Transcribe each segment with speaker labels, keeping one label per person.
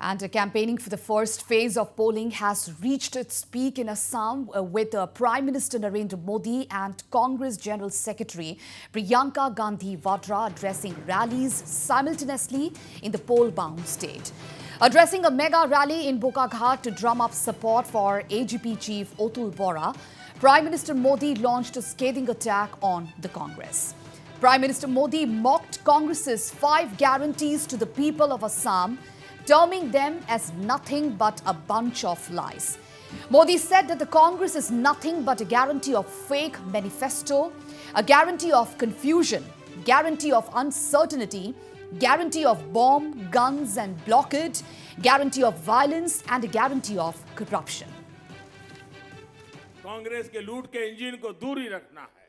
Speaker 1: And campaigning for the first phase of polling has reached its peak in Assam with Prime Minister Narendra Modi and Congress General Secretary Priyanka Gandhi Vadra addressing rallies simultaneously in the poll-bound state. Addressing a mega rally in Bokaghat to drum up support for AGP Chief Otul Bora, Prime Minister Modi launched a scathing attack on the Congress. Prime Minister Modi mocked Congress's 5 guarantees to the people of Assam, terming them as nothing but a bunch of lies. Modi said that the Congress is nothing but a guarantee of fake manifesto, a guarantee of confusion, guarantee of uncertainty, guarantee of bomb, guns and blockade, guarantee of violence and a guarantee of corruption.
Speaker 2: Congress के लूट के engine को दूर ही रखना है।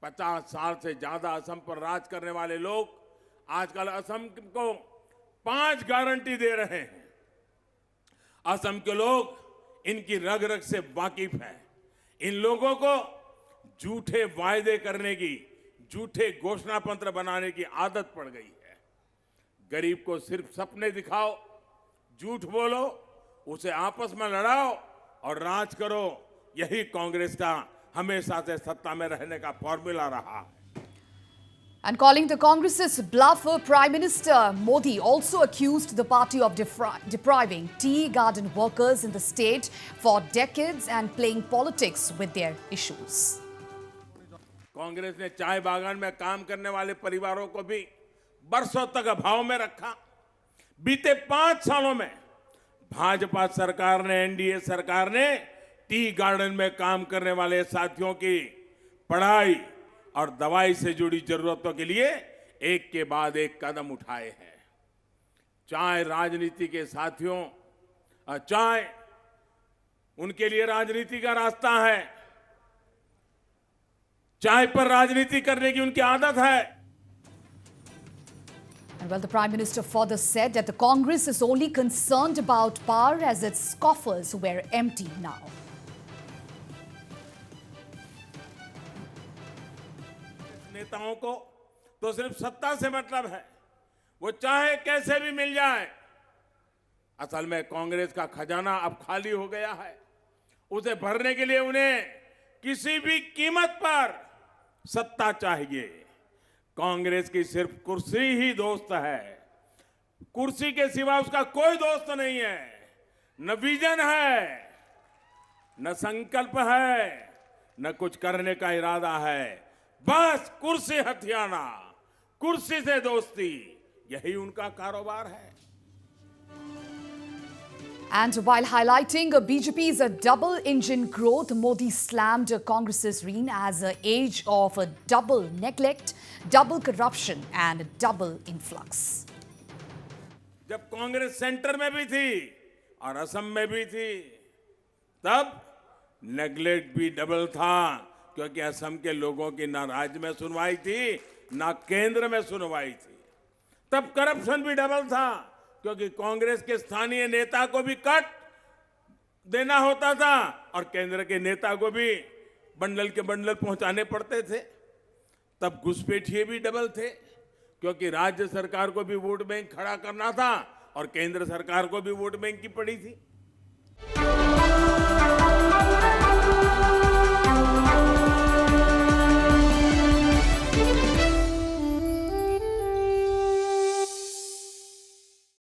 Speaker 2: 50 साल से ज्यादा असम पर राज करने वाले लोग आजकल असम को 5 गारंटी दे रहे हैं। असम के लोग इनकी रग रग से वाकिफ हैं। इन लोगों को झूठे वायदे करने की, झूठे घोषणा पत्र बनाने की आदत पड़ गई है। गरीब को सिर्फ सपने दिखाओ, झूठ बोलो, उसे आपस में लड़ाओ और राज करो। यही कांग्रेस का हमेशा से सत्ता में रहने का फॉर्मूला रहा है।
Speaker 1: And calling the Congress's bluff, Prime Minister Modi also accused the party of depriving tea garden workers in the state for decades and playing politics with their issues.
Speaker 2: Congress ने चाय बागान में काम करने वाले परिवारों को भी बरसों तक अभाव में रखा। बीते 5 सालों में भाजपा सरकार ने, एनडीए सरकार ने टी गार्डन में काम करने वाले साथियों की पढ़ाई और दवाई से जुड़ी जरूरतों के लिए एक के बाद एक कदम उठाए हैं। चाय राजनीति के साथियों, चाय उनके लिए राजनीति का रास्ता है। चाय पर राजनीति करने की उनकी आदत है।
Speaker 1: And well, the Prime Minister further said that the Congress is only concerned about power as its coffers were empty now.
Speaker 2: नेताओं को तो सिर्फ सत्ता से मतलब है, वो चाहे कैसे भी मिल जाए। असल में कांग्रेस का खजाना अब खाली हो गया है। उसे भरने के लिए उन्हें किसी भी कीमत पर सत्ता चाहिए। कांग्रेस की सिर्फ कुर्सी ही दोस्त है। कुर्सी के सिवा उसका कोई दोस्त नहीं है। न विजन है, न संकल्प है, न कुछ करने का इरादा है। बस कुर्सी हथियाना, कुर्सी से दोस्ती, यही उनका कारोबार है।
Speaker 1: And while highlighting BJP's double-engine growth, Modi slammed Congress's reign as an age of double neglect, double corruption and double influx.
Speaker 2: जब कांग्रेस सेंटर में भी थी और असम में भी थी, तब नेगलेक्ट भी डबल था, क्योंकि असम के लोगों की ना राज्य में सुनवाई थी, ना केंद्र में सुनवाई थी। तब करप्शन भी डबल था, क्योंकि कांग्रेस के स्थानीय नेता को भी कट देना होता था और केंद्र के नेता को भी बंडल के बंडल पहुंचाने पड़ते थे। तब घुसपैठिए भी डबल थे, क्योंकि राज्य सरकार को भी वोट बैंक खड़ा करना था और केंद्र सरकार को भी वोट बैंक की पड़ी थी।